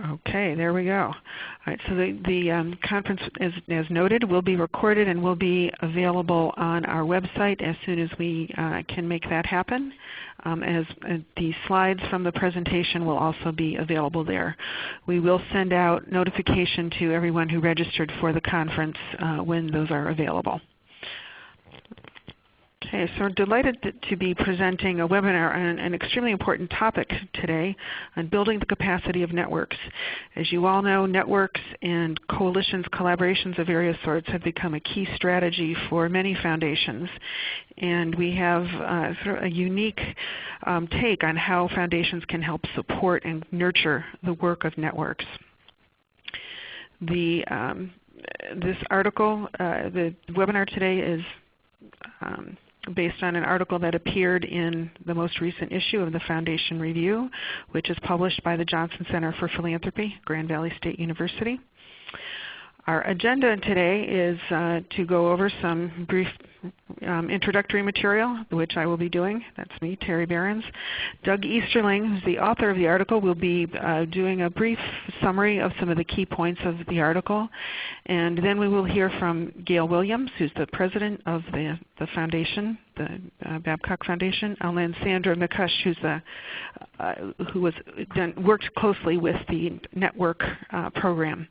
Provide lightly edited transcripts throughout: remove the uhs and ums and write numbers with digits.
Okay, there we go. All right, so the conference, as noted, will be recorded and will be available on our website as soon as we can make that happen. As the slides from the presentation will also be available there. We will send out notification to everyone who registered for the conference when those are available. Okay, so we're delighted to be presenting a webinar on an extremely important topic today on building the capacity of networks. As you all know, networks and coalitions, collaborations of various sorts have become a key strategy for many foundations. And we have sort of a unique take on how foundations can help support and nurture the work of networks. This article, the webinar today is based on an article that appeared in the most recent issue of the Foundation Review, which is published by the Johnson Center for Philanthropy, Grand Valley State University. Our agenda today is to go over some brief introductory material, which I will be doing. That's me, Terry Behrens. Doug Easterling, who's the author of the article, will be doing a brief summary of some of the key points of the article. And then we will hear from Gayle Williams, who's the president of the foundation, the Babcock Foundation, and then Sandra Mikush, who worked closly with the network program.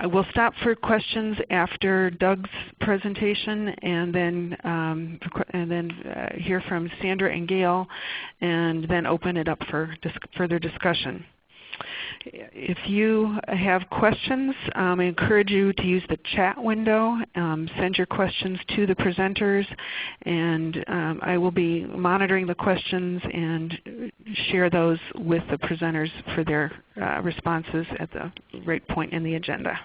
I will stop for questions after Doug's presentation, and then hear from Sandra and Gayle, and then open it up for further discussion. If you have questions, I encourage you to use the chat window. Send your questions to the presenters, and I will be monitoring the questions and share those with the presenters for their responses at the right point in the agenda.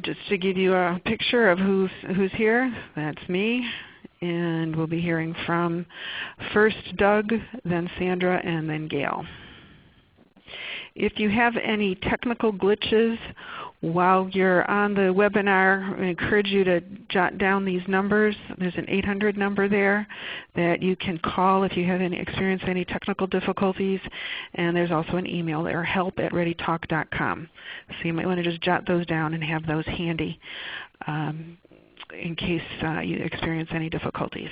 Just to give you a picture of who's here, that's me. And we'll be hearing from first Doug, then Sandra, and then Gayle. If you have any technical glitches while you're on the webinar, I encourage you to jot down these numbers. There's an 800 number there that you can call if you have experienced any technical difficulties. And there's also an email there, help@readytalk.com. So you might want to just jot those down and have those handy in case you experience any difficulties.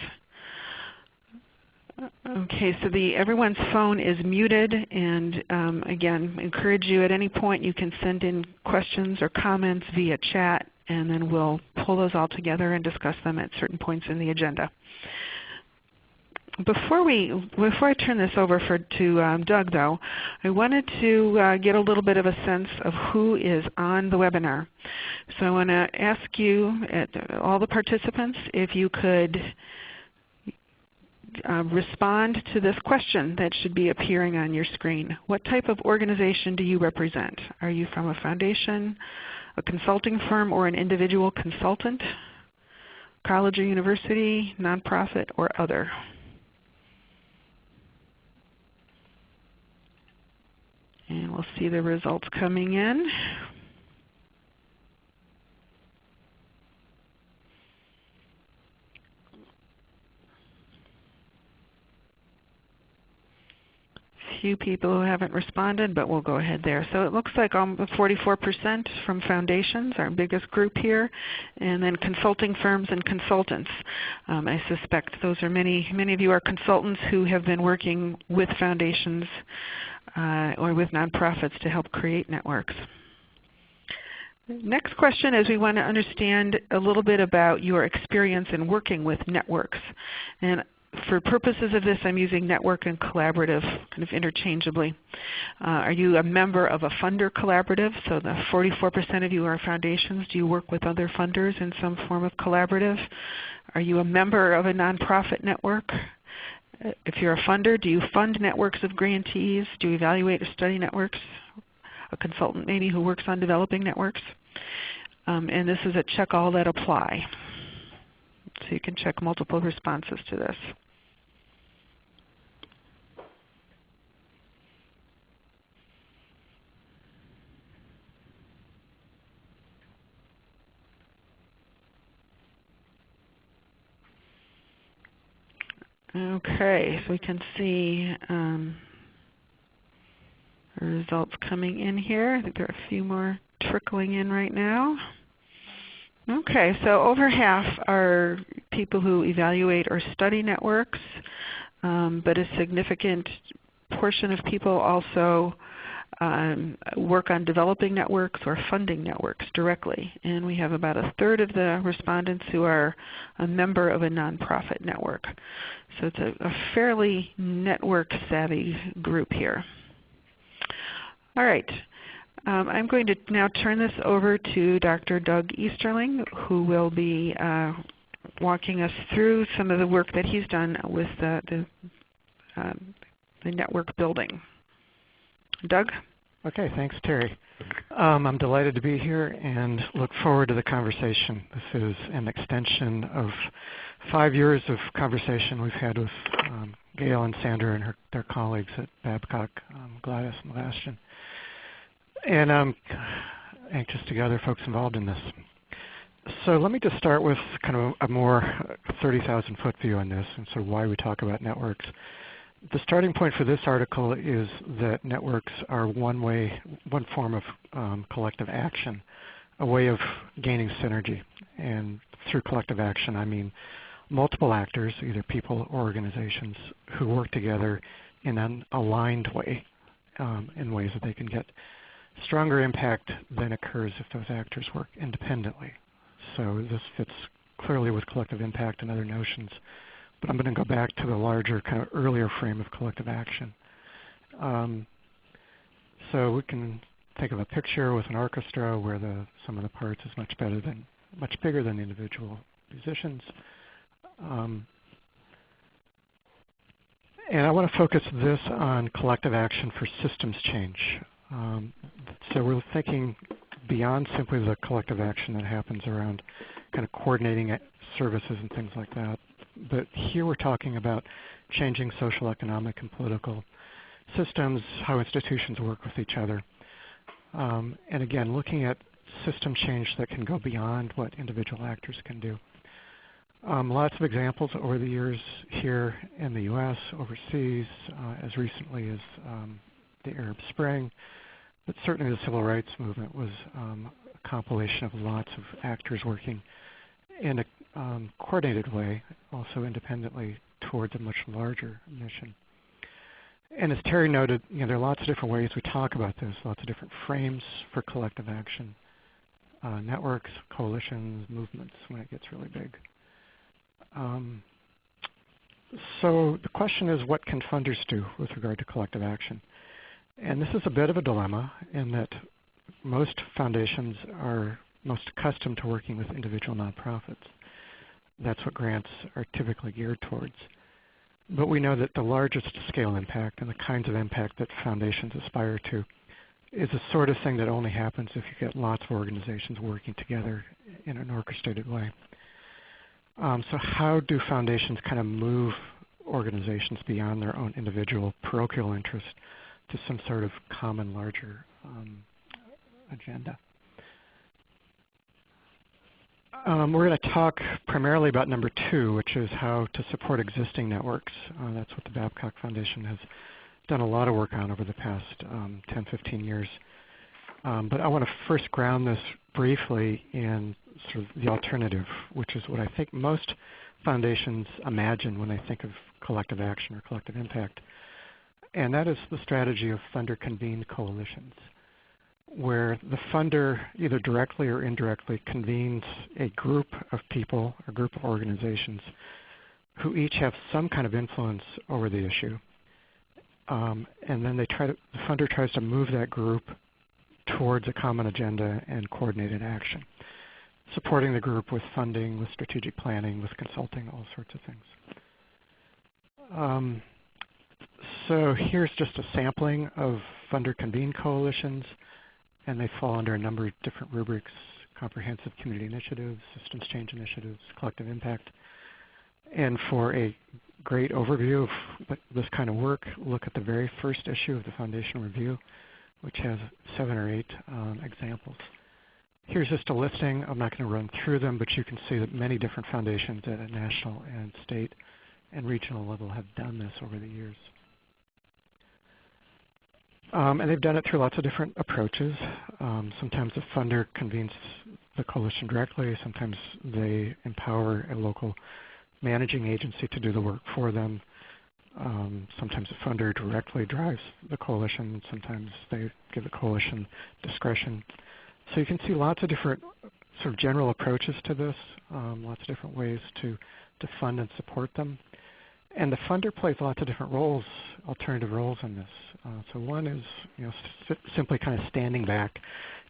Okay, so everyone's phone is muted, and again, encourage you at any point you can send in questions or comments via chat, and then we'll pull those all together and discuss them at certain points in the agenda. Before I turn this over to Doug, though, I wanted to get a little bit of a sense of who is on the webinar. So I want to ask you, all the participants, if you could respond to this question that should be appearing on your screen. What type of organization do you represent? Are you from a foundation, a consulting firm, or an individual consultant, college or university, nonprofit, or other? And we'll see the results coming in. Few people who haven't responded, but we'll go ahead there. So it looks like 44% from foundations, our biggest group here, and then consulting firms and consultants. I suspect those are many of you are consultants who have been working with foundations or with nonprofits to help create networks. Next question is we want to understand a little bit about your experience in working with networks. And for purposes of this, I'm using network and collaborative kind of interchangeably. Are you a member of a funder collaborative? So the 44% of you are foundations. Do you work with other funders in some form of collaborative? Are you a member of a nonprofit network? If you're a funder, do you fund networks of grantees? Do you evaluate or study networks? A consultant maybe who works on developing networks? And this is a check all that apply. So you can check multiple responses to this. Okay, so we can see the results coming in here. I think there are a few more trickling in right now. Okay, so over half are people who evaluate or study networks, but a significant portion of people also work on developing networks or funding networks directly. And we have about a third of the respondents who are a member of a nonprofit network. So it's a fairly network-savvy group here. All right. I'm going to now turn this over to Dr. Doug Easterling, who will be walking us through some of the work that he's done with the network building. Doug? Okay, thanks, Terry. I'm delighted to be here and look forward to the conversation. This is an extension of 5 years of conversation we've had with Gayle and Sandra and their colleagues at Babcock, Gladys and Sebastian. And I'm anxious to gather folks involved in this. So let me just start with kind of a more 30,000-foot view on this and sort of why we talk about networks. The starting point for this article is that networks are one form of collective action, a way of gaining synergy. And through collective action, I mean multiple actors, either people or organizations, who work together in an aligned way, in ways that they can get stronger impact than occurs if those actors work independently. So this fits clearly with collective impact and other notions. But I'm going to go back to the larger, kind of earlier frame of collective action. So we can think of a picture with an orchestra where the sum of the parts is much bigger than individual musicians. And I want to focus this on collective action for systems change. So we're thinking beyond simply the collective action that happens around kind of coordinating services and things like that. But here we're talking about changing social, economic, and political systems, how institutions work with each other. And again, looking at system change that can go beyond what individual actors can do. Lots of examples over the years here in the US, overseas, as recently as the Arab Spring. But certainly the Civil Rights Movement was a compilation of lots of actors working in a coordinated way, also independently, towards a much larger mission. And as Terry noted, there are lots of different ways we talk about this, lots of different frames for collective action, networks, coalitions, movements when it gets really big. So the question is, what can funders do with regard to collective action? And this is a bit of a dilemma in that most foundations are most accustomed to working with individual nonprofits. That's what grants are typically geared towards. But we know that the largest scale impact and the kinds of impact that foundations aspire to is the sort of thing that only happens if you get lots of organizations working together in an orchestrated way. So how do foundations kind of move organizations beyond their own individual parochial interest to some sort of common larger agenda? We're going to talk primarily about number 2, which is how to support existing networks. That's what the Babcock Foundation has done a lot of work on over the past 10, 15 years. But I want to first ground this briefly in sort of the alternative, which is what I think most foundations imagine when they think of collective action or collective impact. And that is the strategy of funder-convened coalitions, where the funder either directly or indirectly convenes a group of people, a group of organizations, who each have some kind of influence over the issue. And then the funder tries to move that group towards a common agenda and coordinated action, supporting the group with funding, with strategic planning, with consulting, all sorts of things. So here's just a sampling of funder-convened coalitions, and they fall under a number of different rubrics: comprehensive community initiatives, systems change initiatives, collective impact. And for a great overview of this kind of work, look at the very first issue of the Foundation Review, which has 7 or 8 examples. Here's just a listing. I'm not going to run through them, but you can see that many different foundations at a national and state and regional level have done this over the years. And they've done it through lots of different approaches. Sometimes the funder convenes the coalition directly. Sometimes they empower a local managing agency to do the work for them. Sometimes the funder directly drives the coalition. Sometimes they give the coalition discretion. So you can see lots of different sort of general approaches to this, lots of different ways to fund and support them. And the funder plays lots of different roles, alternative roles in this. So one is simply kind of standing back,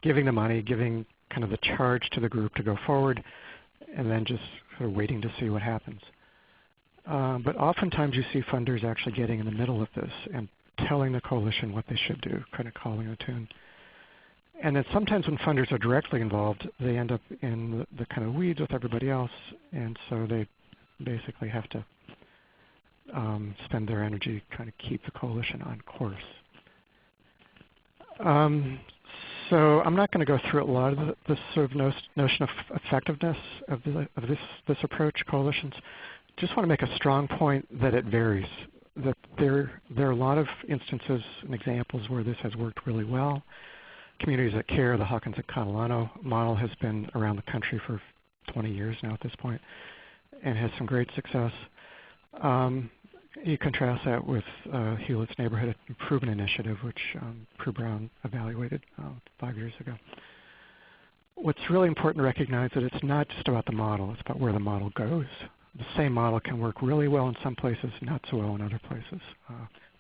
giving the money, giving kind of the charge to the group to go forward, and then just sort of waiting to see what happens. But oftentimes you see funders actually getting in the middle of this and telling the coalition what they should do, kind of calling the tune. And then sometimes when funders are directly involved, they end up in the kind of weeds with everybody else, and so they basically have to spend their energy trying to keep the coalition on course. So I'm not going to go through a lot of the sort of notion of effectiveness of this approach, coalitions. Just want to make a strong point that it varies, that there are a lot of instances and examples where this has worked really well. Communities that care, the Hawkins and Catalano model has been around the country for 20 years now at this point and has some great success. You contrast that with Hewlett's Neighborhood Improvement Initiative, which Prue Brown evaluated 5 years ago. What's really important to recognize is that it's not just about the model, it's about where the model goes. The same model can work really well in some places, not so well in other places,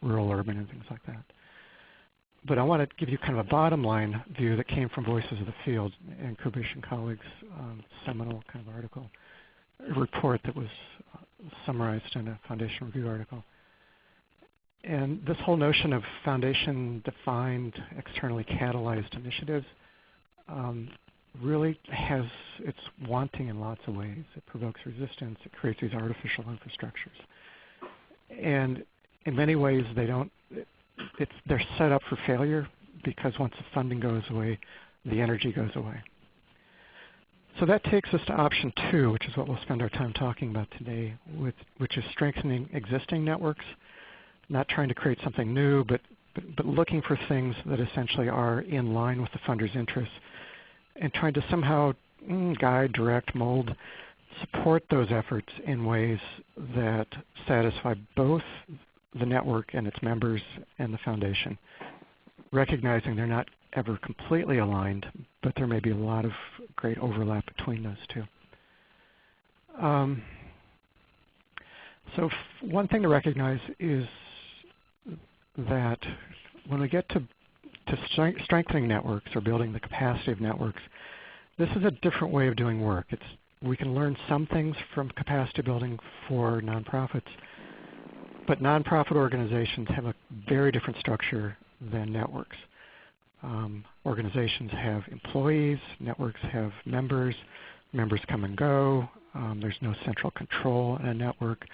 rural, urban, and things like that. But I want to give you kind of a bottom line view that came from Voices of the Field and Kubish and colleagues' seminal kind of article, a report that was summarized in a Foundation Review article. And this whole notion of Foundation-defined, externally catalyzed initiatives really it's wanting in lots of ways. It provokes resistance. It creates these artificial infrastructures. And in many ways, they're set up for failure because once the funding goes away, the energy goes away. So that takes us to option 2, which is what we'll spend our time talking about today, which is strengthening existing networks, not trying to create something new, but looking for things that essentially are in line with the funder's interests and trying to somehow guide, direct, mold, support those efforts in ways that satisfy both the network and its members and the foundation, recognizing they're not ever completely aligned, but there may be a lot of great overlap between those two. So one thing to recognize is that when we get to strengthening networks or building the capacity of networks, this is a different way of doing work. We can learn some things from capacity building for nonprofits, but nonprofit organizations have a very different structure than networks. Organizations have employees, networks have members, members come and go, there's no central control in a network,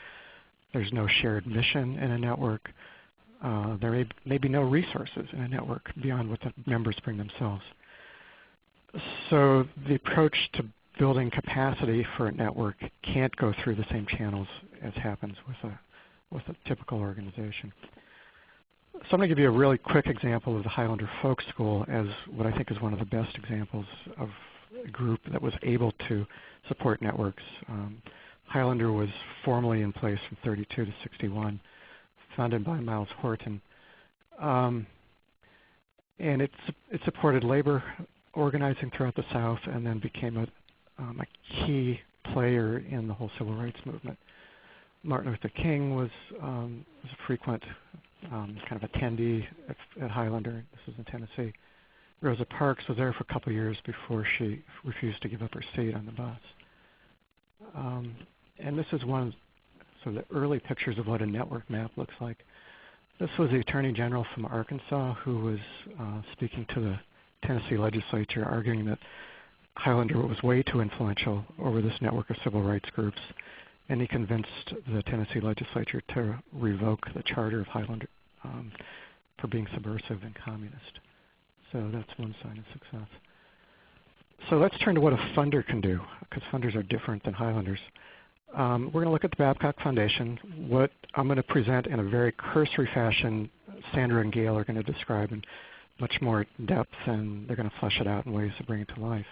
there's no shared mission in a network, there may be no resources in a network beyond what the members bring themselves. So the approach to building capacity for a network can't go through the same channels as happens with a typical organization. So I'm going to give you a really quick example of the Highlander Folk School as what I think is one of the best examples of a group that was able to support networks. Highlander was formally in place from 32 to 61, founded by Miles Horton. And it supported labor organizing throughout the South and then became a key player in the whole civil rights movement. Martin Luther King was a frequent kind of attendee at Highlander. This is in Tennessee. Rosa Parks was there for a couple of years before she refused to give up her seat on the bus. And this is one of the early pictures of what a network map looks like. This was the Attorney General from Arkansas who was speaking to the Tennessee legislature, arguing that Highlander was way too influential over this network of civil rights groups, and he convinced the Tennessee legislature to revoke the charter of Highlander for being subversive and communist. So that's one sign of success. So let's turn to what a funder can do, because funders are different than Highlanders. we're going to look at the Babcock Foundation. What I'm going to present in a very cursory fashion, Sandra and Gayle are going to describe in much more depth, and they're going to flesh it out in ways to bring it to life.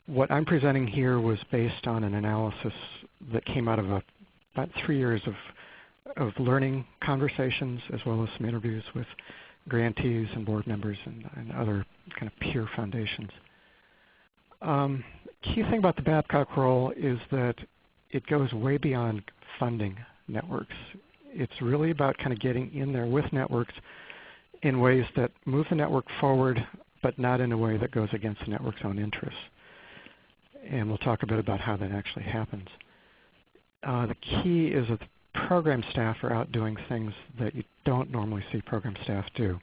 What I'm presenting here was based on an analysis that came out of about 3 years of learning conversations, as well as some interviews with grantees and board members and other kind of peer foundations. Key thing about the Babcock role is that it goes way beyond funding networks. It's really about kind of getting in there with networks in ways that move the network forward, but not in a way that goes against the network's own interests. And we'll talk a bit about how that actually happens. The key is that the program staff are out doing things that you don't normally see program staff do,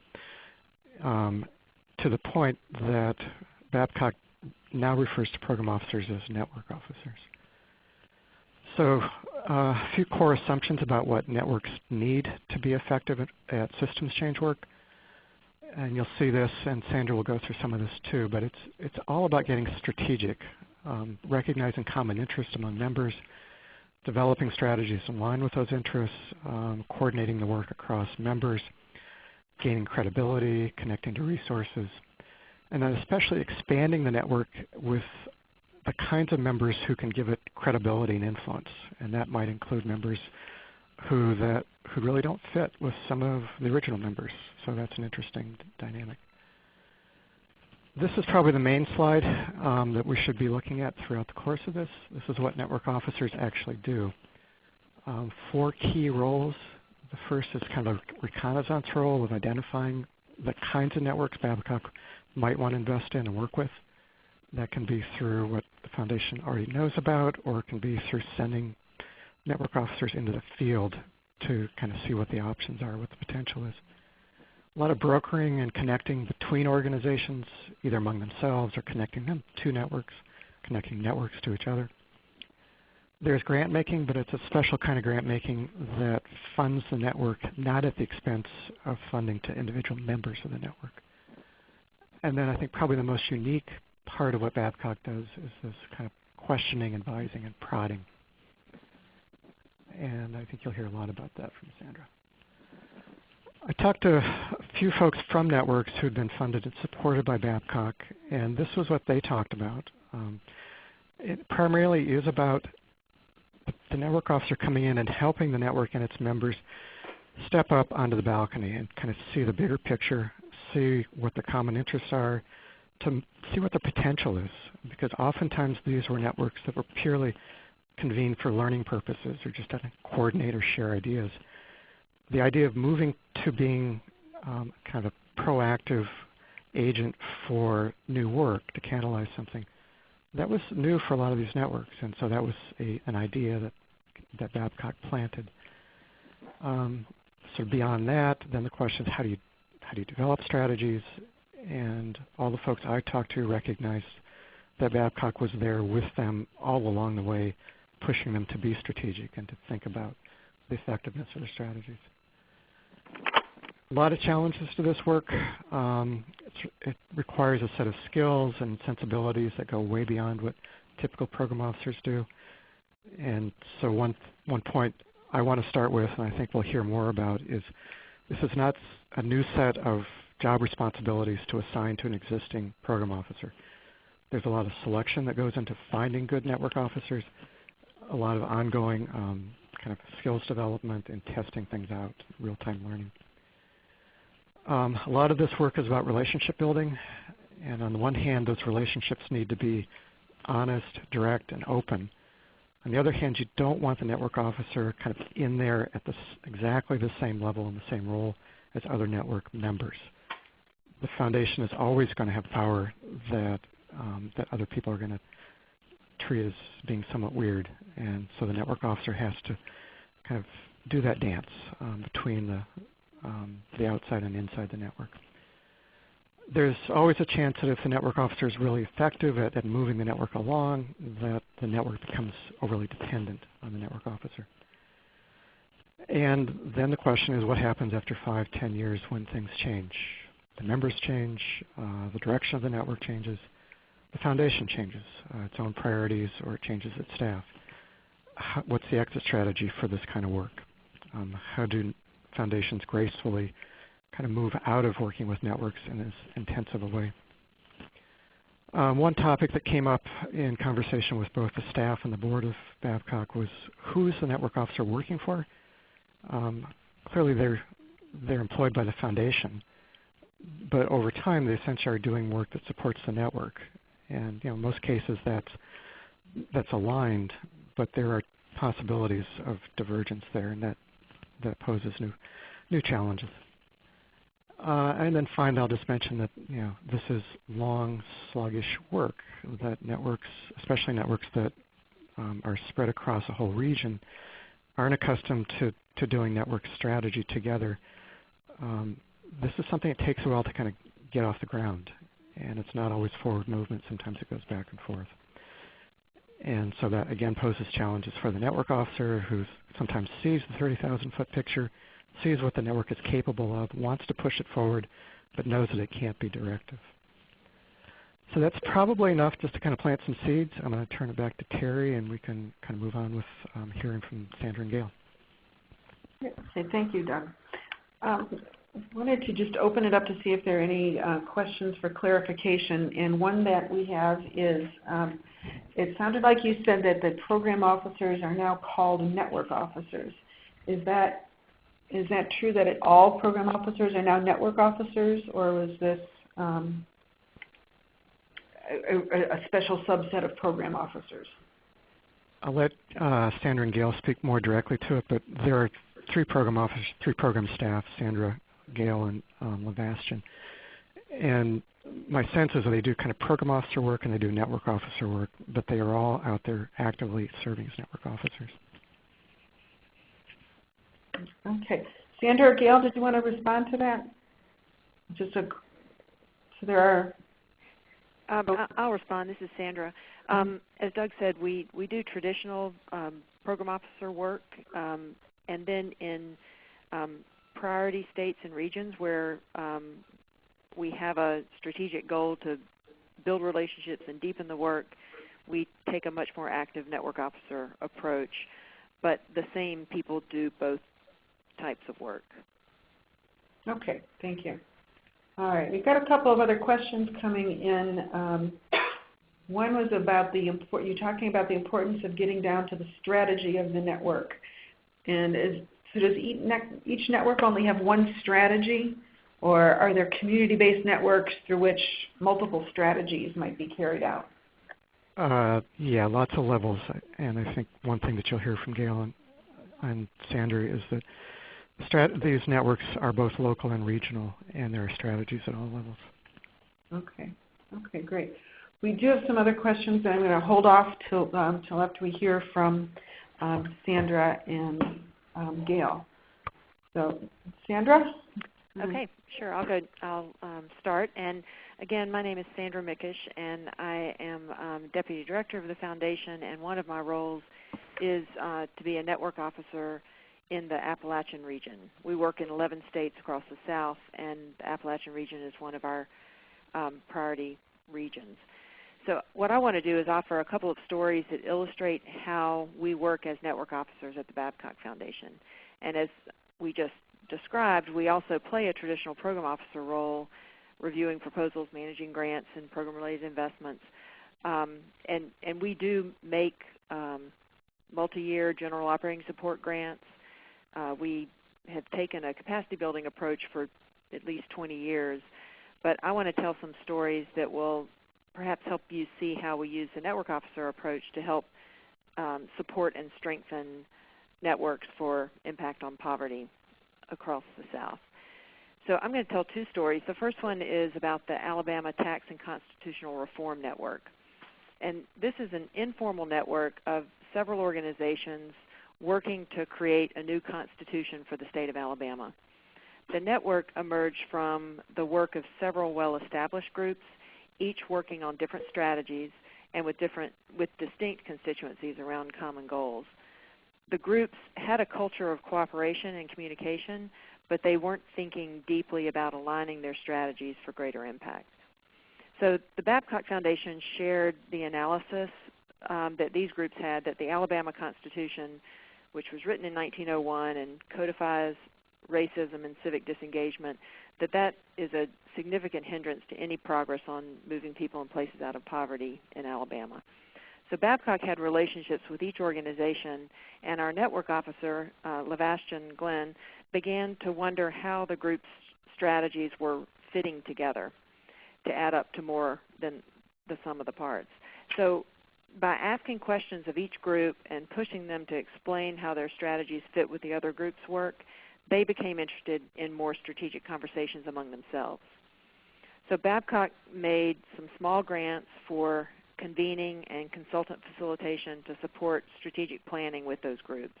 to the point that Babcock now refers to program officers as network officers. So a few core assumptions about what networks need to be effective at systems change work. And you'll see this, and Sandra will go through some of this too, but it's all about getting strategic, recognizing common interest among members, developing strategies in line with those interests, coordinating the work across members, gaining credibility, connecting to resources, and then especially expanding the network with the kinds of members who can give it credibility and influence. And that might include members who really don't fit with some of the original members. So that's an interesting dynamic. This is probably the main slide that we should be looking at throughout the course of this. This is what network officers actually do. 4 key roles. The first is kind of a reconnaissance role of identifying the kinds of networks Babcock might want to invest in and work with. That can be through what the foundation already knows about, or it can be through sending network officers into the field to kind of see what the options are, what the potential is. A lot of brokering and connecting between organizations, either among themselves or connecting them to networks, connecting networks to each other. There's grant making, but it's a special kind of grant making that funds the network, not at the expense of funding to individual members of the network. And then I think probably the most unique part of what Babcock does is this kind of questioning, advising, and prodding. And I think you'll hear a lot about that from Sandra. I talked to a few folks from networks who had been funded and supported by Babcock, and this was what they talked about. It primarily is about the network officer coming in and helping the network and its members step up onto the balcony and kind of see the bigger picture, see what the common interests are, to see what the potential is. Because oftentimes these were networks that were purely convened for learning purposes or just to coordinate or share ideas. The idea of moving to being kind of a proactive agent for new work to catalyze something, that was new for a lot of these networks, and so that was an idea that Babcock planted. So beyond that, then the question is how do you develop strategies? And all the folks I talked to recognized that Babcock was there with them all along the way, pushing them to be strategic and to think about the effectiveness of their strategies. A lot of challenges to this work. It requires a set of skills and sensibilities that go way beyond what typical program officers do. And so one point I want to start with, and I think we'll hear more about, is this is not a new set of job responsibilities to assign to an existing program officer. There's a lot of selection that goes into finding good network officers, a lot of ongoing kind of skills development and testing things out, real-time learning. A lot of this work is about relationship building, and on the one hand, those relationships need to be honest, direct, and open. On the other hand, you don't want the network officer kind of in there at exactly the same level and the same role as other network members. The foundation is always going to have power that other people are going to treat as being somewhat weird, and so the network officer has to kind of do that dance between the outside and inside the network. There's always a chance that if the network officer is really effective at moving the network along, that the network becomes overly dependent on the network officer. And then the question is what happens after 5, 10 years when things change? The members change, the direction of the network changes, the foundation changes its own priorities, or it changes its staff. what's the exit strategy for this kind of work? How do foundations gracefully kind of move out of working with networks in as intensive a way? One topic that came up in conversation with both the staff and the board of Babcock was, who's the network officer working for? Clearly they're employed by the foundation, but over time they essentially are doing work that supports the network. And in most cases that's aligned, but there are possibilities of divergence there, and that poses new challenges. And then finally, I'll just mention that this is long, sluggish work. That networks, especially networks that are spread across a whole region, aren't accustomed to doing network strategy together. This is something that takes a while to kind of get off the ground, and it's not always forward movement. Sometimes it goes back and forth. And so that, again, poses challenges for the network officer, who sometimes sees the 30,000-foot picture, sees what the network is capable of, wants to push it forward, but knows that it can't be directive. So that's probably enough just to kind of plant some seeds. I'm going to turn it back to Terry, and we can kind of move on with hearing from Sandra and Gayle. Okay, thank you, Doug. I wanted to just open it up to see if there are any questions for clarification. And one that we have is, it sounded like you said that the program officers are now called network officers. Is that true that all program officers are now network officers, or was this a special subset of program officers? I'll let Sandra and Gayle speak more directly to it, but there are 3 program officers, 3 program staff, Sandra, Gayle, and Levastian. And my sense is that they do kind of program officer work and they do network officer work, but they are all out there actively serving as network officers. Okay. Sandra or Gayle, did you want to respond to that? So there are... I'll respond. This is Sandra. As Doug said, we do traditional program officer work, and then in priority states and regions where we have a strategic goal to build relationships and deepen the work, we take a much more active network officer approach. But the same people do both types of work. Okay, thank you. All right, we've got a couple of other questions coming in. One was about you talking about the importance of getting down to the strategy of the network. And so does each network only have one strategy, or are there community-based networks through which multiple strategies might be carried out? Yeah, lots of levels. And I think one thing that you'll hear from Gayle and Sandra is that these networks are both local and regional, and there are strategies at all levels. Okay, great. We do have some other questions, and I'm going to hold off till after we hear from Sandra and Gayle. So, Sandra? Okay, sure. I'll start. And again, my name is Sandra Mikush, and I am Deputy Director of the Foundation, and one of my roles is to be a network officer in the Appalachian region. We work in 11 states across the South, and the Appalachian region is one of our priority regions. So what I want to do is offer a couple of stories that illustrate how we work as network officers at the Babcock Foundation. And as we just described, we also play a traditional program officer role, reviewing proposals, managing grants, and program-related investments. And we do make multi-year general operating support grants. We have taken a capacity-building approach for at least 20 years. But I want to tell some stories that will perhaps help you see how we use the network officer approach to help support and strengthen networks for impact on poverty across the South. So I'm going to tell 2 stories. The first one is about the Alabama Tax and Constitutional Reform Network. And this is an informal network of several organizations working to create a new constitution for the state of Alabama. The network emerged from the work of several well-established groups, each working on different strategies and with distinct constituencies around common goals. The groups had a culture of cooperation and communication, but they weren't thinking deeply about aligning their strategies for greater impact. So the Babcock Foundation shared the analysis that these groups had, that the Alabama Constitution, which was written in 1901 and codifies racism and civic disengagement, that is a significant hindrance to any progress on moving people and places out of poverty in Alabama. So Babcock had relationships with each organization, and our network officer, Lavashton Glenn, began to wonder how the group's strategies were fitting together to add up to more than the sum of the parts. So by asking questions of each group and pushing them to explain how their strategies fit with the other group's work, they became interested in more strategic conversations among themselves. So Babcock made some small grants for convening and consultant facilitation to support strategic planning with those groups.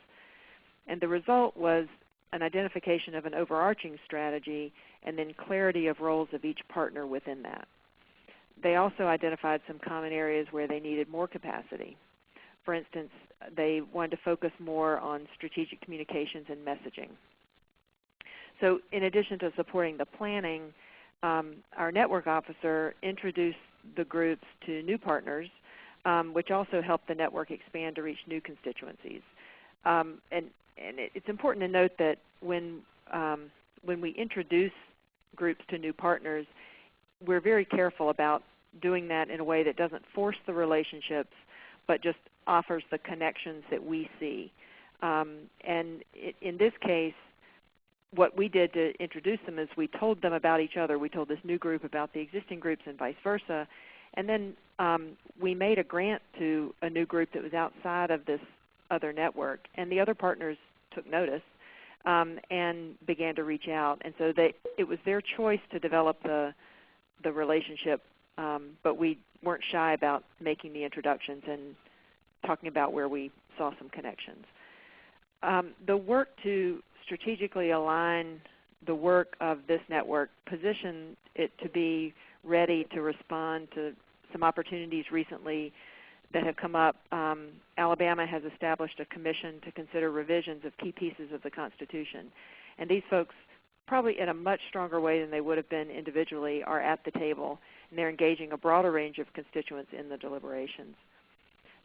And the result was an identification of an overarching strategy and then clarity of roles of each partner within that. They also identified some common areas where they needed more capacity. For instance, they wanted to focus more on strategic communications and messaging. So in addition to supporting the planning, our network officer introduced the groups to new partners, which also helped the network expand to reach new constituencies. And it's important to note that when we introduce groups to new partners, we're very careful about doing that in a way that doesn't force the relationships, but just offers the connections that we see. And in this case, what we did to introduce them is we told them about each other. We told this new group about the existing groups and vice versa. And then we made a grant to a new group that was outside of this other network. And the other partners took notice and began to reach out. And so it was their choice to develop the relationship, but we weren't shy about making the introductions and talking about where we saw some connections. The work to strategically align the work of this network positioned it to be ready to respond to some opportunities recently that have come up. Alabama has established a commission to consider revisions of key pieces of the Constitution. And these folks, probably in a much stronger way than they would have been individually, are at the table, and they're engaging a broader range of constituents in the deliberations.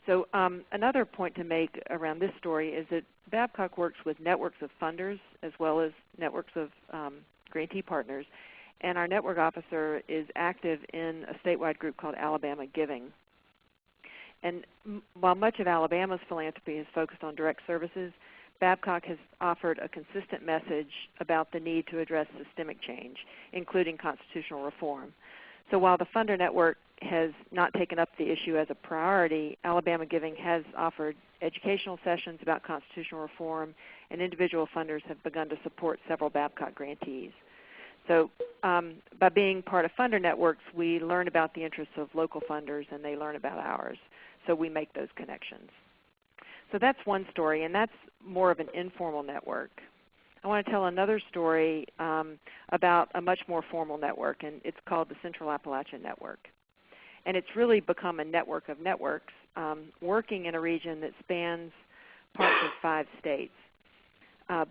So another point to make around this story is that Babcock works with networks of funders as well as networks of grantee partners, and our network officer is active in a statewide group called Alabama Giving. And while much of Alabama's philanthropy is focused on direct services, Babcock has offered a consistent message about the need to address systemic change, including constitutional reform. So while the funder network has not taken up the issue as a priority, Alabama Giving has offered educational sessions about constitutional reform, and individual funders have begun to support several Babcock grantees. So by being part of funder networks, we learn about the interests of local funders, and they learn about ours. So we make those connections. So that's one story, and that's more of an informal network. I want to tell another story about a much more formal network, and it's called the Central Appalachian Network. And it's really become a network of networks working in a region that spans parts of 5 states.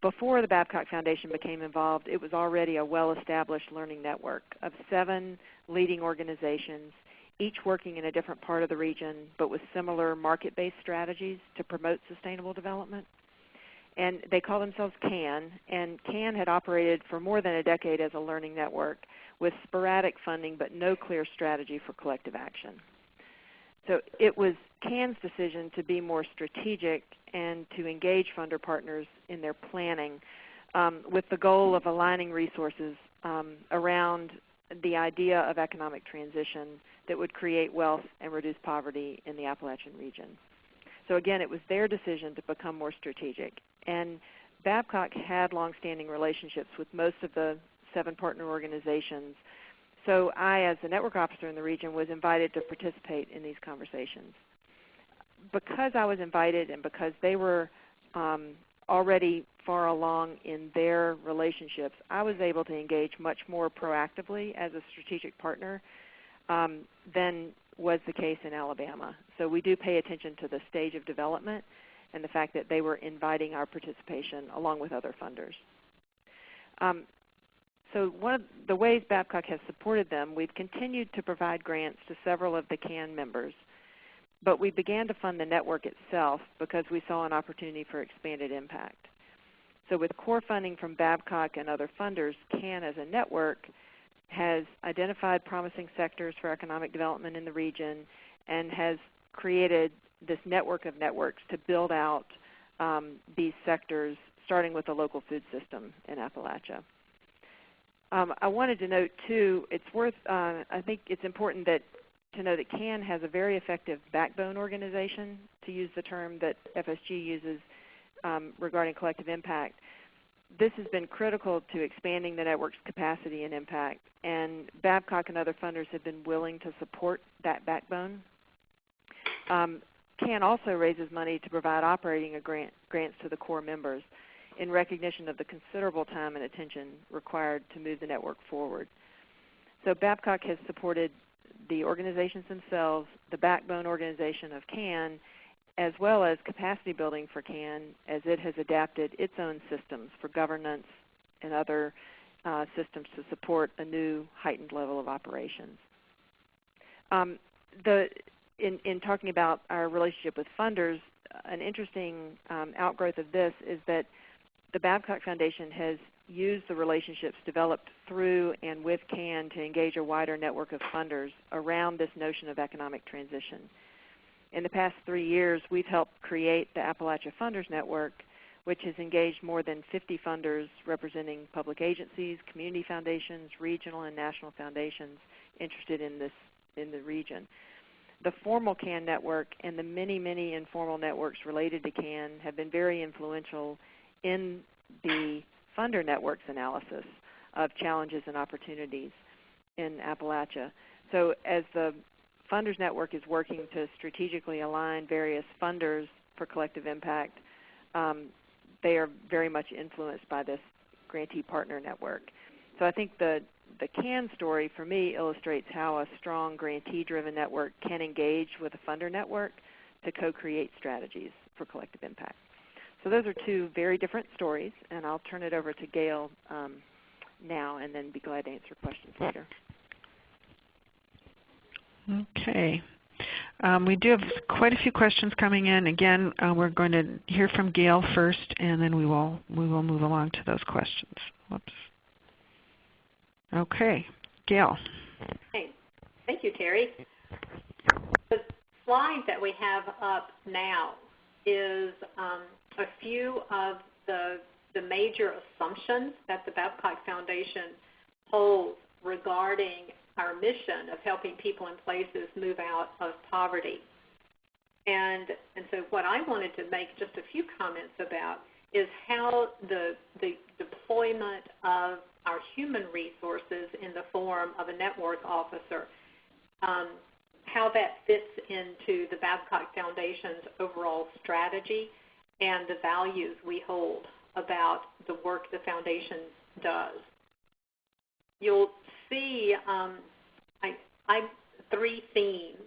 Before the Babcock Foundation became involved, it was already a well-established learning network of 7 leading organizations, each working in a different part of the region, but with similar market-based strategies to promote sustainable development. And they call themselves CAN, and CAN had operated for more than a decade as a learning network with sporadic funding but no clear strategy for collective action. So it was CAN's decision to be more strategic and to engage funder partners in their planning with the goal of aligning resources around the idea of economic transition that would create wealth and reduce poverty in the Appalachian region. So again, it was their decision to become more strategic. And Babcock had longstanding relationships with most of the 7 partner organizations. So I, as the network officer in the region, was invited to participate in these conversations. Because I was invited and because they were already far along in their relationships, I was able to engage much more proactively as a strategic partner than was the case in Alabama. So we do pay attention to the stage of development and the fact that they were inviting our participation along with other funders. So one of the ways Babcock has supported them, we've continued to provide grants to several of the CAN members. but we began to fund the network itself because we saw an opportunity for expanded impact. So with core funding from Babcock and other funders, CAN as a network has identified promising sectors for economic development in the region and has created this network of networks to build out these sectors, starting with the local food system in Appalachia. I wanted to note too, I think it's important to know that CAN has a very effective backbone organization, to use the term that FSG uses regarding collective impact. This has been critical to expanding the network's capacity and impact, and Babcock and other funders have been willing to support that backbone. CAN also raises money to provide operating grants to the core members in recognition of the considerable time and attention required to move the network forward. So Babcock has supported the organizations themselves, the backbone organization of CAN, as well as capacity building for CAN as it has adapted its own systems for governance and other systems to support a new heightened level of operations. In talking about our relationship with funders, an interesting outgrowth of this is that the Babcock Foundation has used the relationships developed through and with CAN to engage a wider network of funders around this notion of economic transition. In the past 3 years, we've helped create the Appalachia Funders Network, which has engaged more than 50 funders representing public agencies, community foundations, regional and national foundations interested in the region. The formal CAN network and the many, many informal networks related to CAN have been very influential in the funder network's analysis of challenges and opportunities in Appalachia. So as the Funders Network is working to strategically align various funders for collective impact, they are very much influenced by this grantee partner network. So I think the CAN story for me illustrates how a strong grantee-driven network can engage with a funder network to co-create strategies for collective impact. So those are two very different stories, and I'll turn it over to Gayle now and then be glad to answer questions later. Okay. We do have quite a few questions coming in. Again, we're going to hear from Gayle first, and then we will move along to those questions. Whoops. Okay, Gayle. Hey, thank you, Terry. The slide that we have up now is a few of the major assumptions that the Babcock Foundation holds regarding our mission of helping people and places move out of poverty. And so what I wanted to make just a few comments about is how the deployment of our human resources in the form of a network officer, how that fits into the Babcock Foundation's overall strategy and the values we hold about the work the foundation does. You'll see three themes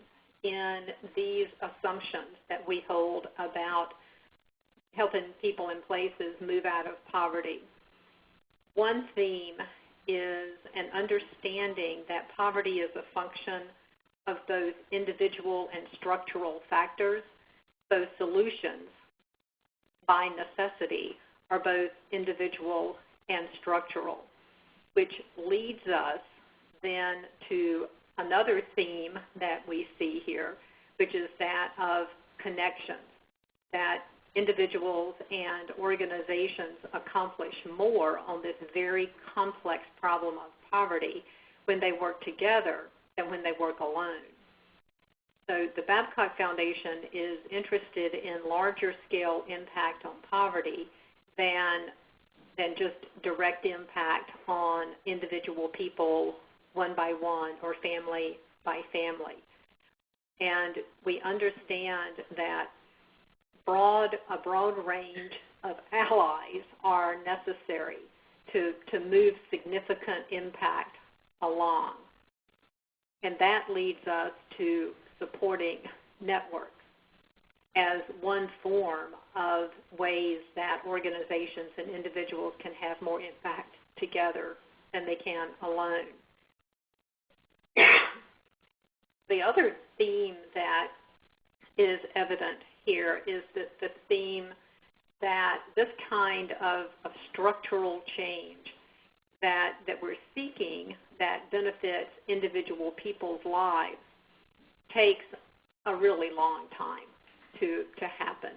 in these assumptions that we hold about helping people and places move out of poverty. One theme is an understanding that poverty is a function of both individual and structural factors. Those solutions, by necessity, are both individual and structural, which leads us then to another theme that we see here, which is that of connections, that individuals and organizations accomplish more on this very complex problem of poverty when they work together than when they work alone. So the Babcock Foundation is interested in larger scale impact on poverty than just direct impact on individual people one by one or family by family. And we understand that a broad range of allies are necessary to move significant impact along. And that leads us to supporting networks as one form of ways that organizations and individuals can have more impact together than they can alone. The other theme that is evident here is that the theme that this kind of structural change that we're seeking that benefits individual people's lives takes a really long time to happen.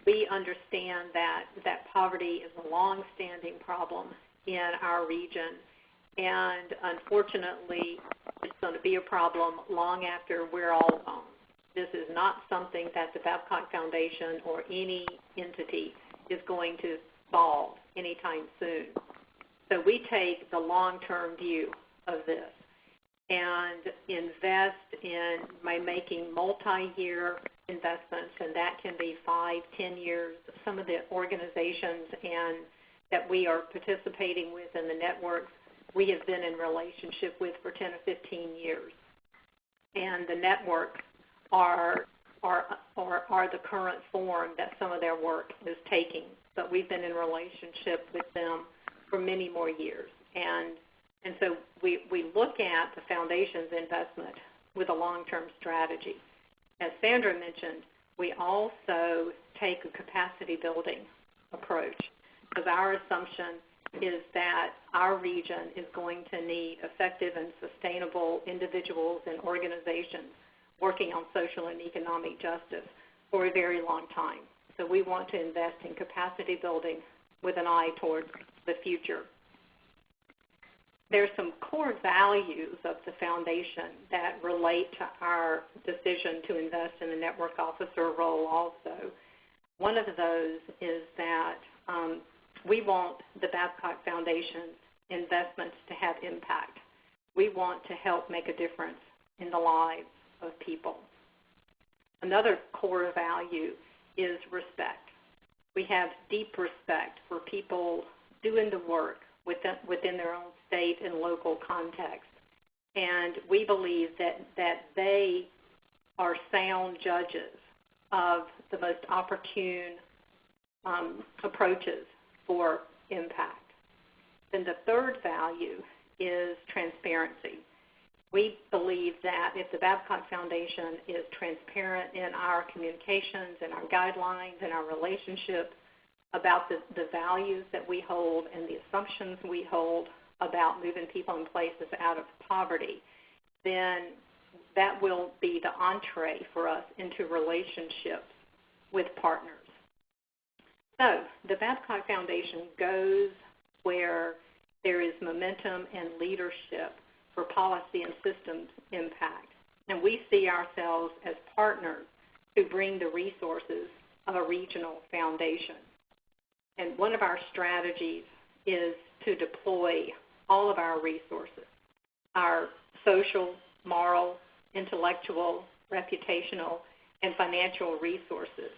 We understand that poverty is a long-standing problem in our region, and unfortunately it's going to be a problem long after we're all gone. This is not something that the Babcock Foundation or any entity is going to solve anytime soon. So we take the long-term view of this and invest by making multi-year investments, and that can be 5, 10 years. Some of the organizations that we are participating with in the networks, we have been in relationship with for 10 or 15 years. And the networks are the current form that some of their work is taking, but we've been in relationship with them for many more years. And so we look at the Foundation's investment with a long-term strategy. As Sandra mentioned, we also take a capacity building approach, because our assumption is that our region is going to need effective and sustainable individuals and organizations working on social and economic justice for a very long time. So we want to invest in capacity building with an eye towards the future. There's some core values of the Foundation that relate to our decision to invest in the network officer role also. One of those is that we want the Babcock Foundation's investments to have impact. We want to help make a difference in the lives of people. Another core value is respect. We have deep respect for people doing the work within their own state and local context. And we believe that they are sound judges of the most opportune approaches for impact. Then the third value is transparency. We believe that if the Babcock Foundation is transparent in our communications and our guidelines and our relationship about the values that we hold and the assumptions we hold about moving people and places out of poverty, then that will be the entree for us into relationships with partners. So the Babcock Foundation goes where there is momentum and leadership for policy and systems impact. And we see ourselves as partners who bring the resources of a regional foundation. And one of our strategies is to deploy all of our resources, our social, moral, intellectual, reputational, and financial resources.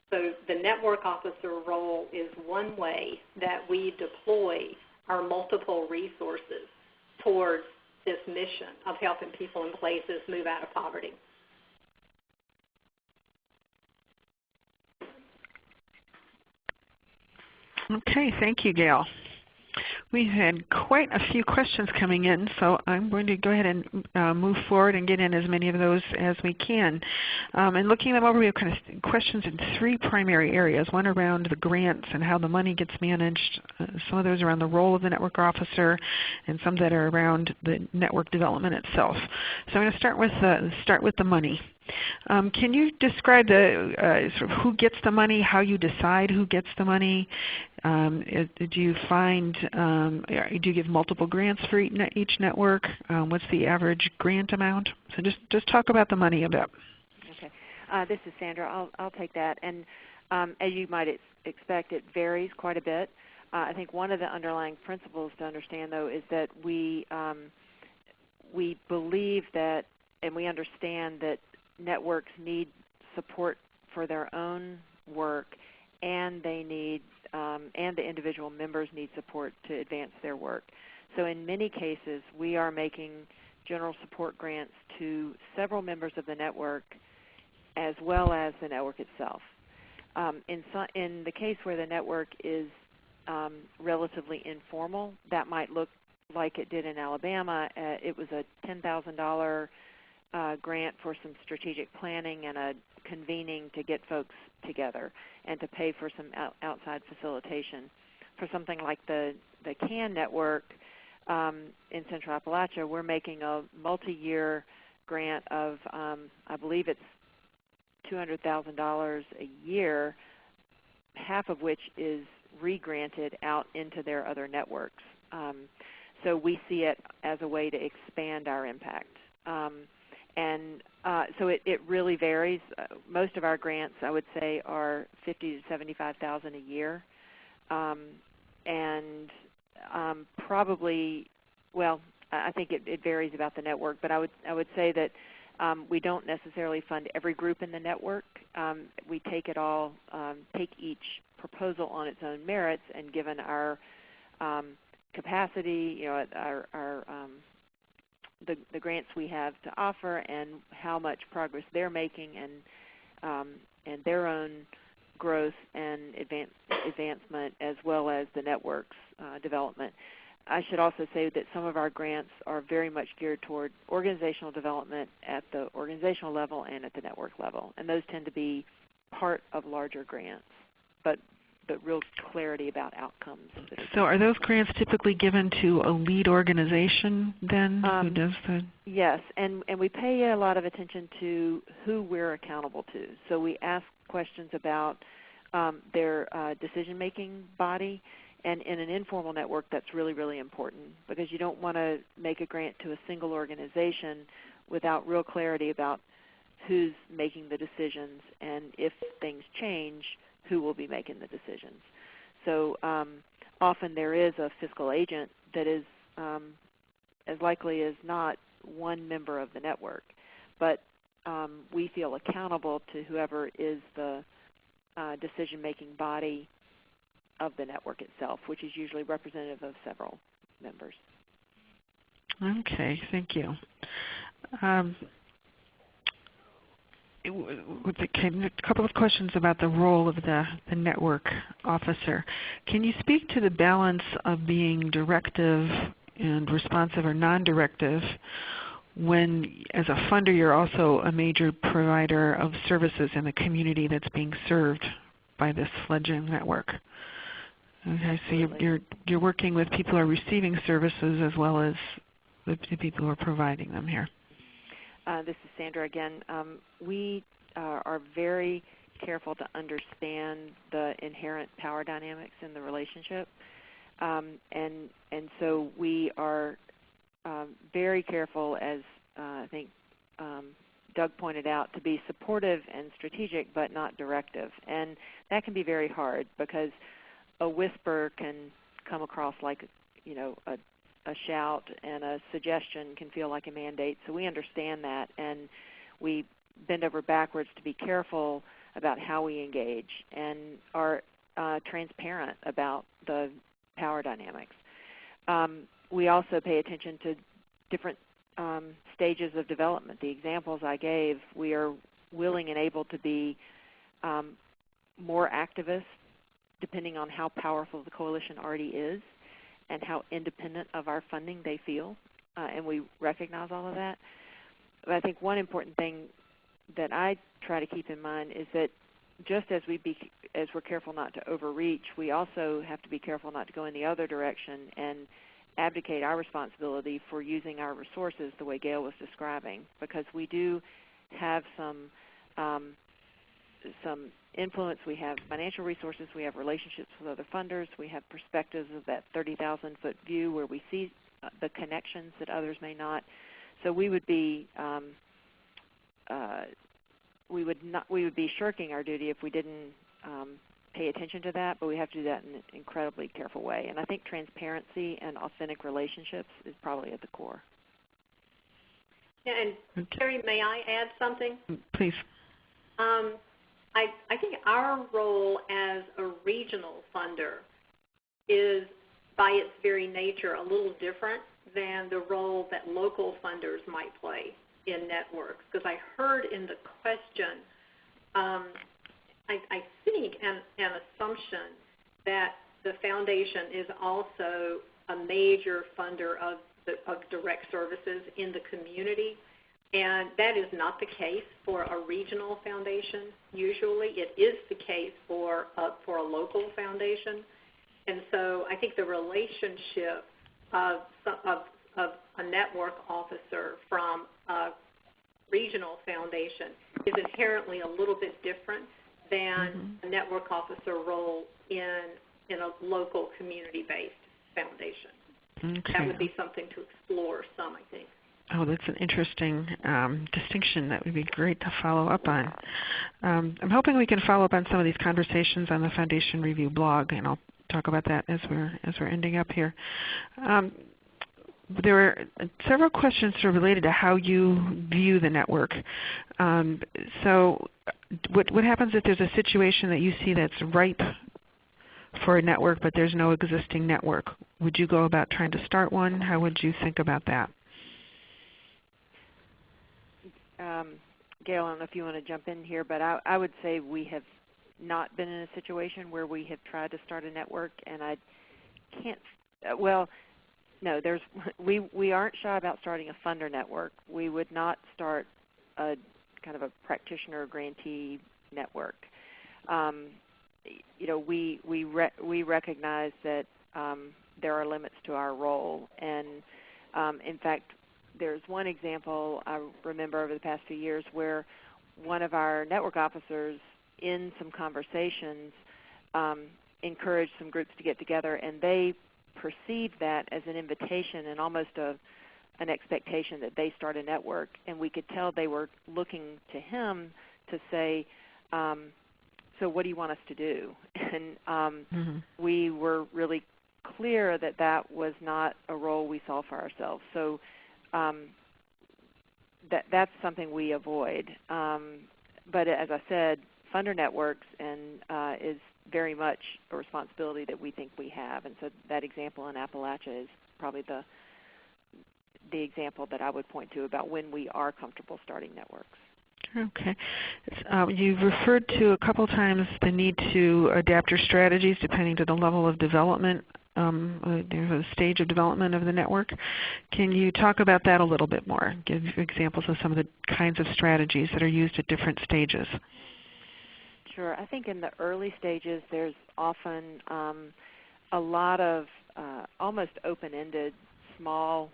So the network officer role is one way that we deploy our multiple resources towards this mission of helping people and places move out of poverty. Okay, thank you, Gayle. We've had quite a few questions coming in, so I'm going to go ahead and move forward and get in as many of those as we can. And looking them over, we have kind of questions in 3 primary areas, one around the grants and how the money gets managed, some of those around the role of the network officer, and some that are around the network development itself. So I'm going to start with the money. Can you describe sort of who gets the money, how you decide who gets the money? Do you give multiple grants for each network? What's the average grant amount? So just talk about the money a bit. Okay. This is Sandra. I'll take that. And as you might expect, it varies quite a bit. I think one of the underlying principles to understand, though, is that we believe that, and we understand that networks need support for their own work, and they need, and the individual members need support to advance their work. So in many cases, we are making general support grants to several members of the network, as well as the network itself. In the case where the network is relatively informal, that might look like it did in Alabama. It was a $10,000 grant for some strategic planning and a convening to get folks together and to pay for some outside facilitation. For something like the CAN network in Central Appalachia, we're making a multi-year grant of, I believe it's $200,000 a year, half of which is re-granted out into their other networks. So we see it as a way to expand our impact. So it really varies. Most of our grants, I would say, are $50,000 to $75,000 a year, and probably, well, I think it varies about the network. But I would say that we don't necessarily fund every group in the network. We take it all, take each proposal on its own merits, and given our capacity, the grants we have to offer and how much progress they're making and their own growth and advancement, as well as the network's development. I should also say that some of our grants are very much geared toward organizational development at the organizational level and at the network level, and those tend to be part of larger grants, but real clarity about outcomes. So are those grants typically given to a lead organization then who does the? Yes, and we pay a lot of attention to who we're accountable to. So we ask questions about their decision-making body, and in an informal network that's really, really important, because you don't want to make a grant to a single organization without real clarity about who's making the decisions, and if things change, who will be making the decisions. So often there is a fiscal agent that is as likely as not one member of the network, but we feel accountable to whoever is the decision-making body of the network itself, which is usually representative of several members. Okay, thank you. A couple of questions about the role of the network officer. Can you speak to the balance of being directive and responsive or non-directive when, as a funder, you're also a major provider of services in the community that's being served by this fledgling network? Okay, so you're working with people who are receiving services as well as the people who are providing them here. This is Sandra again. We are very careful to understand the inherent power dynamics in the relationship, and so we are very careful, as I think Doug pointed out, to be supportive and strategic but not directive. And that can be very hard because a whisper can come across like a shout, and a suggestion can feel like a mandate. So we understand that, and we bend over backwards to be careful about how we engage and are transparent about the power dynamics. We also pay attention to different stages of development. The examples I gave, we are willing and able to be more activist depending on how powerful the coalition already is and how independent of our funding they feel, and we recognize all of that. But I think one important thing that I try to keep in mind is that just as we're careful not to overreach, we also have to be careful not to go in the other direction and abdicate our responsibility for using our resources the way Gayle was describing, because we do have some influence. We have financial resources, we have relationships with other funders, we have perspectives of that 30,000-foot view where we see the connections that others may not. So we would be we would be shirking our duty if we didn't pay attention to that, but we have to do that in an incredibly careful way. And I think transparency and authentic relationships is probably at the core. Yeah, and Terry, may I add something? Please. I think our role as a regional funder is, by its very nature, a little different than the role that local funders might play in networks. Because I heard in the question, I think, an assumption that the foundation is also a major funder of direct services in the community. And that is not the case for a regional foundation. Usually it is the case for a local foundation. And so I think the relationship of a network officer from a regional foundation is inherently a little bit different than a network officer role in a local community-based foundation. Okay. That would be something to explore some, I think. Oh, that's an interesting distinction that would be great to follow up on. I'm hoping we can follow up on some of these conversations on the Foundation Review blog, and I'll talk about that as we're ending up here. There were several questions sort of related to how you view the network. So what happens if there's a situation that you see that's ripe for a network but there's no existing network? Would you go about trying to start one? How would you think about that? Gayle, I don't know if you want to jump in here, but I would say we have not been in a situation where we have tried to start a network, and I can't, well, no, we aren't shy about starting a funder network. We would not start a kind of a practitioner grantee network. You know, we recognize that there are limits to our role, and in fact, there's one example I remember over the past few years where one of our network officers in some conversations encouraged some groups to get together, and they perceived that as an invitation and almost an expectation that they start a network. And we could tell they were looking to him to say, so what do you want us to do? And we were really clear that that was not a role we saw for ourselves. So that's something we avoid. But as I said, funder networks is very much a responsibility that we think we have. And so that example in Appalachia is probably the example that I would point to about when we are comfortable starting networks. Okay. You've referred to a couple times the need to adapt your strategies depending to the level of development, the stage of development of the network. Can you talk about that a little bit more? Give examples of some of the kinds of strategies that are used at different stages. Sure. I think in the early stages there's often a lot of almost open-ended small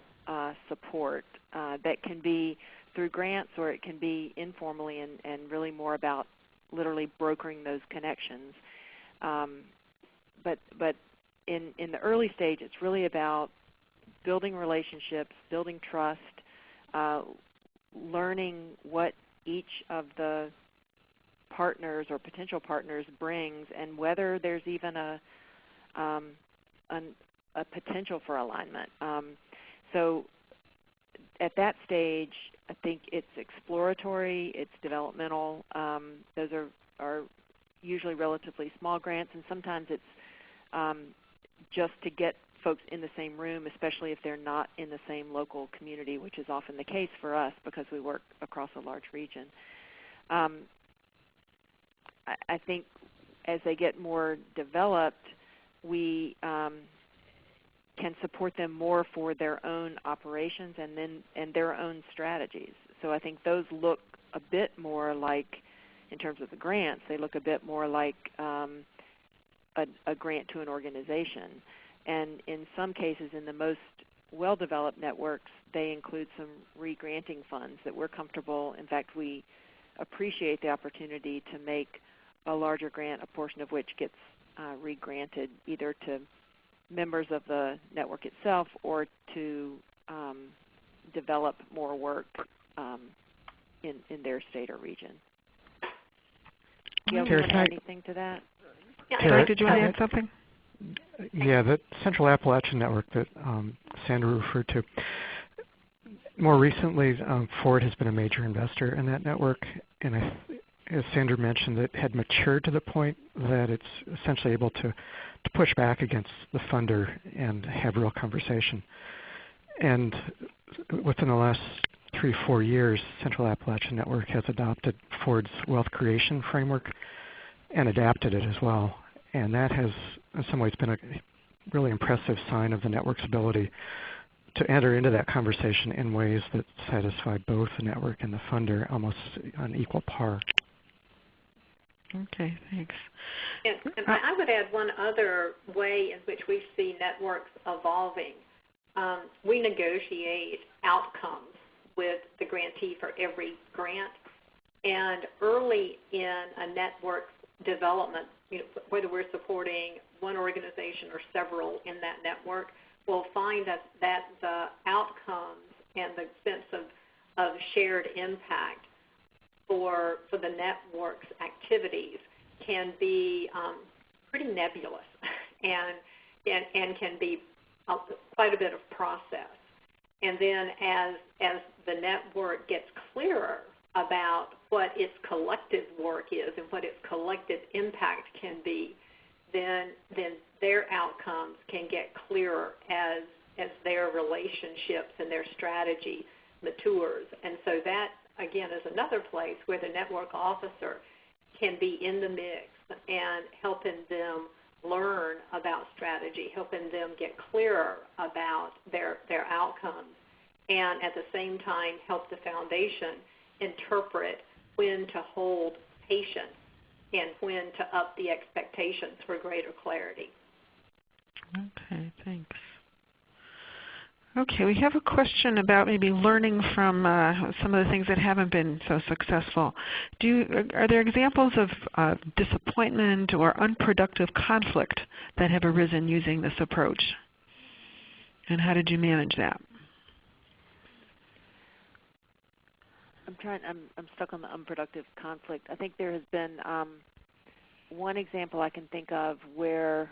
support that can be through grants, or it can be informally and really more about literally brokering those connections. But in the early stage, it's really about building relationships, building trust, learning what each of the partners or potential partners brings, and whether there's even a potential for alignment. So at that stage, I think it's exploratory, it's developmental. Those are usually relatively small grants, and sometimes it's just to get folks in the same room, especially if they're not in the same local community, which is often the case for us because we work across a large region. I think as they get more developed, we can support them more for their own operations and their own strategies. So I think those look a bit more like, in terms of the grants, they look a bit more like a grant to an organization. And in some cases, in the most well-developed networks, they include some re-granting funds that we're comfortable. In fact, we appreciate the opportunity to make a larger grant, a portion of which gets re-granted either to members of the network itself or to develop more work in their state or region. Do you want to add anything to that? Terry, did you want to add something? Yeah, the Central Appalachian Network that Sandra referred to. More recently, Ford has been a major investor in that network, and as Sandra mentioned, it had matured to the point that it's essentially able to push back against the funder and have real conversation. And within the last 3-4 years, Central Appalachian Network has adopted Ford's wealth creation framework and adapted it as well. And that has, in some ways, been a really impressive sign of the network's ability to enter into that conversation in ways that satisfy both the network and the funder almost on equal par. Okay, thanks. And I would add one other way in which we see networks evolving. We negotiate outcomes with the grantee for every grant. And early in a network's development, whether we're supporting one organization or several in that network, we'll find that the outcomes and the sense of shared impact for the network's activities can be pretty nebulous and can be quite a bit of process. And then as the network gets clearer about what its collective work is and what its collective impact can be, then their outcomes can get clearer as their relationships and their strategy matures. And so that, again, is another place where the network officer can be in the mix and helping them learn about strategy, helping them get clearer about their outcomes, and at the same time help the foundation interpret when to hold patience and when to up the expectations for greater clarity. Okay, thanks. Okay, we have a question about maybe learning from some of the things that haven't been so successful. Are there examples of disappointment or unproductive conflict that have arisen using this approach? And how did you manage that? I'm stuck on the unproductive conflict. I think there has been one example I can think of where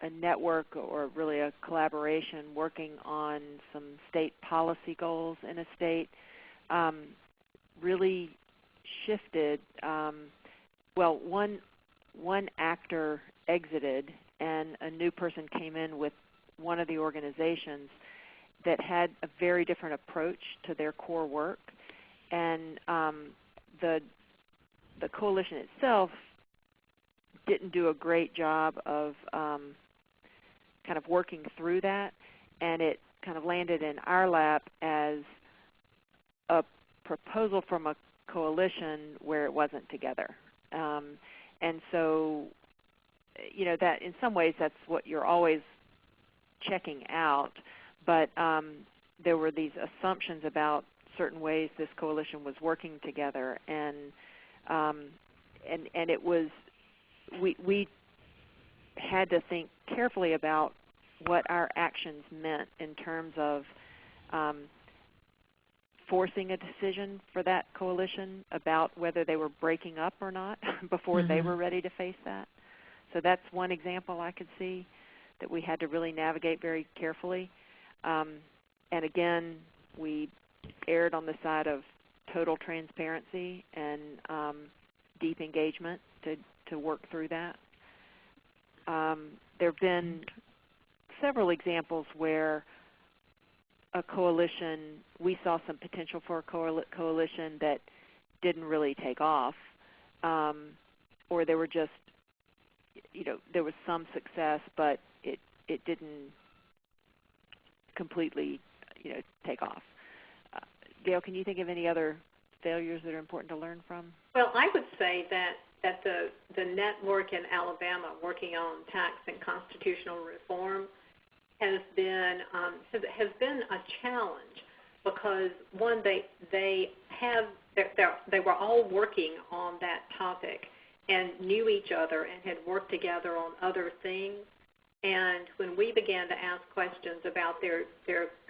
a network, or really a collaboration working on some state policy goals in a state, really shifted. One actor exited and a new person came in with one of the organizations that had a very different approach to their core work, and the coalition itself didn't do a great job of kind of working through that, and it kind of landed in our lap as a proposal from a coalition where it wasn't together. And so, that in some ways that's what you're always checking out, but there were these assumptions about certain ways this coalition was working together, and it was, we had to think carefully about what our actions meant in terms of forcing a decision for that coalition about whether they were breaking up or not before they were ready to face that. So that's one example I could see that we had to really navigate very carefully. And again, we erred on the side of total transparency and deep engagement to work through that. There have been several examples where a coalition, we saw some potential for a coalition that didn't really take off, or there were just, there was some success, but it didn't completely, take off. Gayle, can you think of any other failures that are important to learn from? Well, I would say that the network in Alabama working on tax and constitutional reform has been a challenge because one, they were all working on that topic and knew each other and had worked together on other things. And when we began to ask questions about their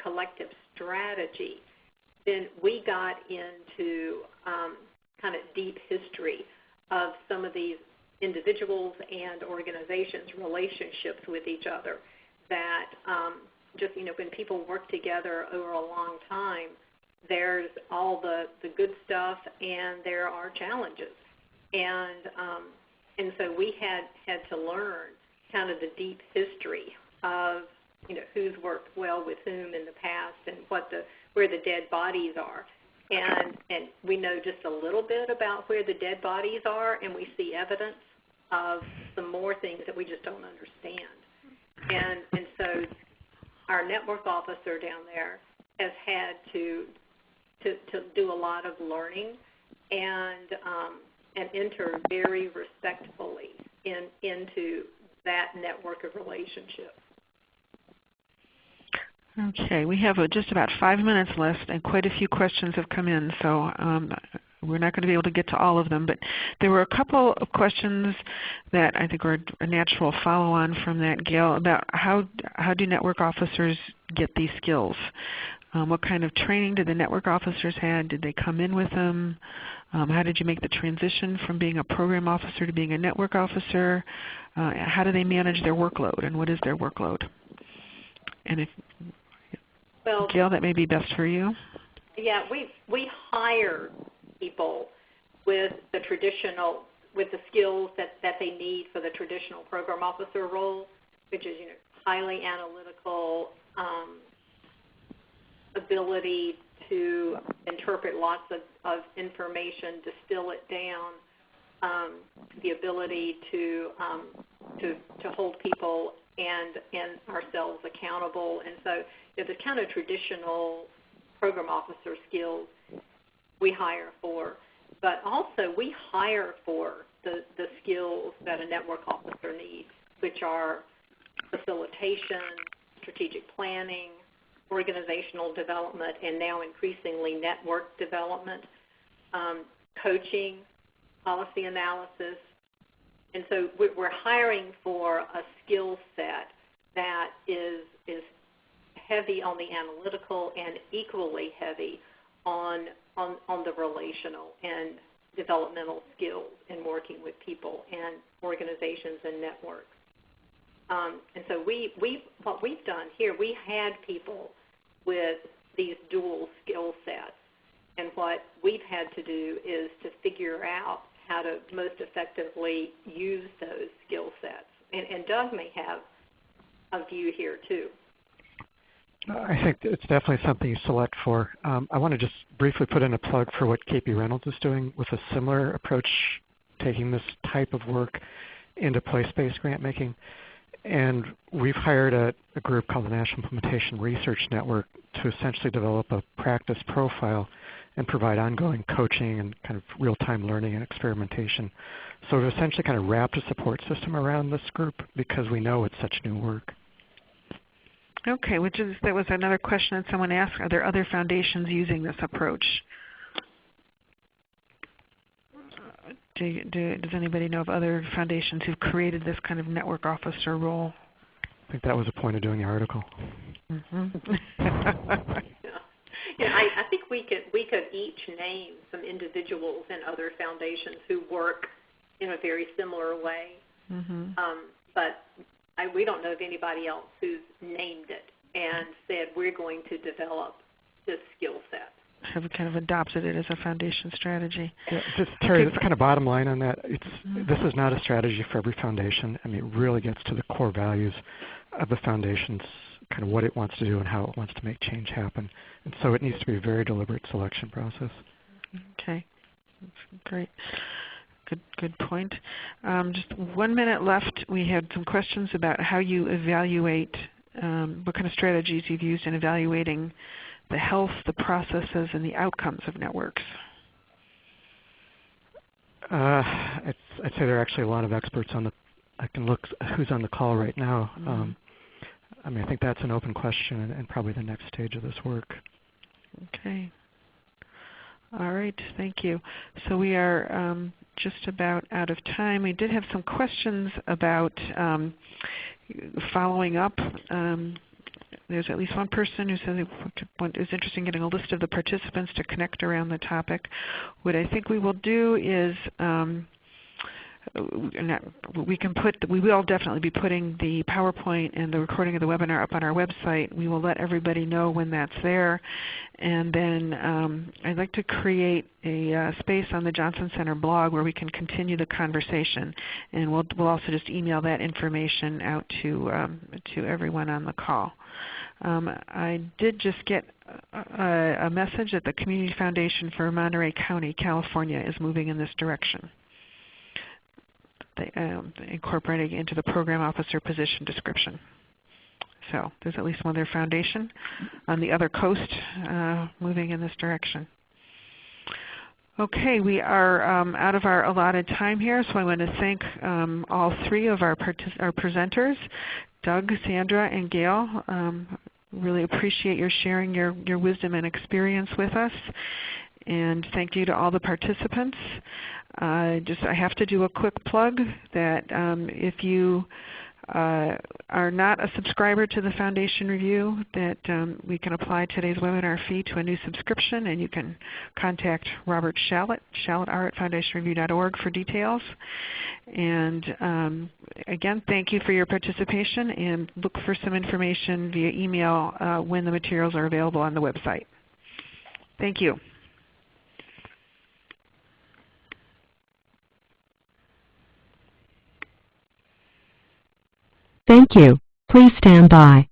collective strategy, then we got into kind of deep history of some of these individuals and organizations' relationships with each other that just, when people work together over a long time, there's all the good stuff and there are challenges. And so we had to learn kind of the deep history of, who's worked well with whom in the past and where the dead bodies are. And we know just a little bit about where the dead bodies are, and we see evidence of some more things that we just don't understand. And so our network officer down there has had to do a lot of learning and enter very respectfully into that network of relationships. Okay, we have just about 5 minutes left, and quite a few questions have come in, so we're not going to be able to get to all of them. But there were a couple of questions that I think were a natural follow-on from that, Gayle, about how do network officers get these skills? What kind of training did the network officers have? Did they come in with them? How did you make the transition from being a program officer to being a network officer? How do they manage their workload, and what is their workload? And well, Gayle, that may be best for you. Yeah, we hire people with the skills that they need for the traditional program officer role, which is highly analytical, ability to interpret lots of information, distill it down, the ability to hold people and ourselves accountable. And so the kind of traditional program officer skills we hire for, but also we hire for the skills that a network officer needs, which are facilitation, strategic planning, organizational development, and now increasingly network development, coaching, policy analysis. And so we're hiring for a skill set that is heavy on the analytical and equally heavy on the relational and developmental skills in working with people and organizations and networks. And so what we've done here, we had people with these dual skill sets, and what we've had to do is to figure out how to most effectively use those skill sets. And Doug may have a view here too. I think it's definitely something you select for. I want to just briefly put in a plug for what Mary Reynolds is doing with a similar approach, taking this type of work into place-based grant making. And we've hired a group called the National Implementation Research Network to essentially develop a practice profile and provide ongoing coaching and kind of real-time learning and experimentation. So we've essentially kind of wrapped a support system around this group because we know it's such new work. Okay, that was another question that someone asked. Are there other foundations using this approach? Does anybody know of other foundations who've created this kind of network officer role? I think that was the point of doing the article. Mm-hmm. I think we could each name some individuals in other foundations who work in a very similar way. Mm-hmm. But we don't know of anybody else who's named it and said we're going to develop this skill set. Have kind of adopted it as a foundation strategy. Yeah, just Terry, that's kind of bottom line on that. This is not a strategy for every foundation. I mean, it really gets to the core values of the foundation's kind of what it wants to do and how it wants to make change happen. And so it needs to be a very deliberate selection process. Okay, that's great. Good point. Just 1 minute left. We had some questions about how you evaluate, what kind of strategies you've used in evaluating the health, the processes, and the outcomes of networks. I'd say there are actually a lot of experts on the. I can look who's on the call right now. Mm-hmm. I mean, I think that's an open question and probably the next stage of this work. Okay. All right. Thank you. So we are just about out of time. We did have some questions about following up. There's at least one person who says is interested in getting a list of the participants to connect around the topic. What I think we will do is we will definitely be putting the PowerPoint and the recording of the webinar up on our website. We will let everybody know when that's there. And then I'd like to create a space on the Johnson Center blog where we can continue the conversation. And we'll also just email that information out to everyone on the call. I did just get a message that the Community Foundation for Monterey County, California is moving in this direction. Incorporating into the program officer position description. So there's at least one other foundation on the other coast moving in this direction. Okay, we are out of our allotted time here, so I want to thank all three of our presenters, Doug, Sandra, and Gayle. Really appreciate your sharing your wisdom and experience with us. And thank you to all the participants. I have to do a quick plug that if you are not a subscriber to the Foundation Review, that we can apply today's webinar fee to a new subscription, and you can contact Robert Shallett, shalletr@foundationreview.org for details. And again, thank you for your participation, and look for some information via email when the materials are available on the website. Thank you. Thank you. Please stand by.